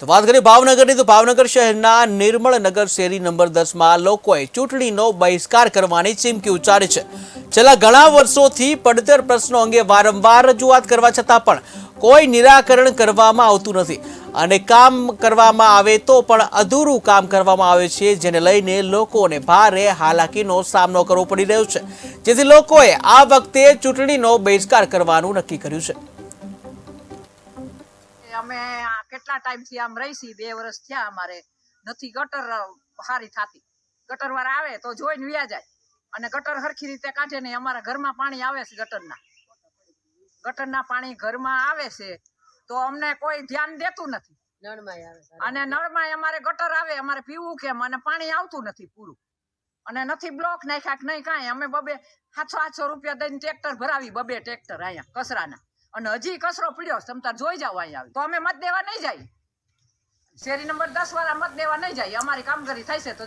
તો વાત કરીએ ભાવનગરની તો ભાવનગર શહેરના નિર્મળનગર શેરી નંબર 10માં લોકોએ ચૂંટણીનો બહિષ્કાર કરવાની ચીમકી ઉચ્ચારી છે। છેલ્લા ઘણા વર્ષોથી પડતર પ્રશ્નો અંગે વારંવાર રજૂઆત કરવા છતાં પણ કોઈ નિરાકરણ કરવામાં આવતું નથી અને કામ કરવામાં આવે તો પણ અધૂરું કામ કરવામાં આવે છે, જેને લઈને લોકોને ભારે હાલાકીનો સામનો કરવો પડી રહ્યો છે, જેથી લોકોએ આ વખતે ચૂંટણીનો બહિષ્કાર કરવાનું નક્કી કર્યું છે। અમે કેટલા ટાઈમથી આમ રહીશી 2 વર્ષ થયા અમારે નથી ગટર સારી થતી। ગટર વાળા આવે તો જોઈને વ્યા જાય અને ગટર સરખી રીતે કાઢે નહીં। અમારા ઘરમાં પાણી આવે છે, ગટરના પાણી ઘરમાં આવે છે તો અમને કોઈ ધ્યાન દેતું નથી। અને નળમાં અમારે ગટર આવે, અમારે પીવું કેમ અને પાણી આવતું નથી પૂરું, અને નથી બ્લોક નાખ્યા કે નહીં કાંઈ। અમે 700 રૂપિયા દઈને ટ્રેક્ટર ભરાવી, 2 ટ્રેક્ટર અહીંયા કચરાના, અને હજી કચરો પીડ્યો તમ તાર જોઈ જાવ અહીંયા આવી તો અમે મત દેવા નહીં જાય। શેરી નંબર 10 વાળા મત દેવા નહીં જાય। અમારી કામગીરી થાય છે તો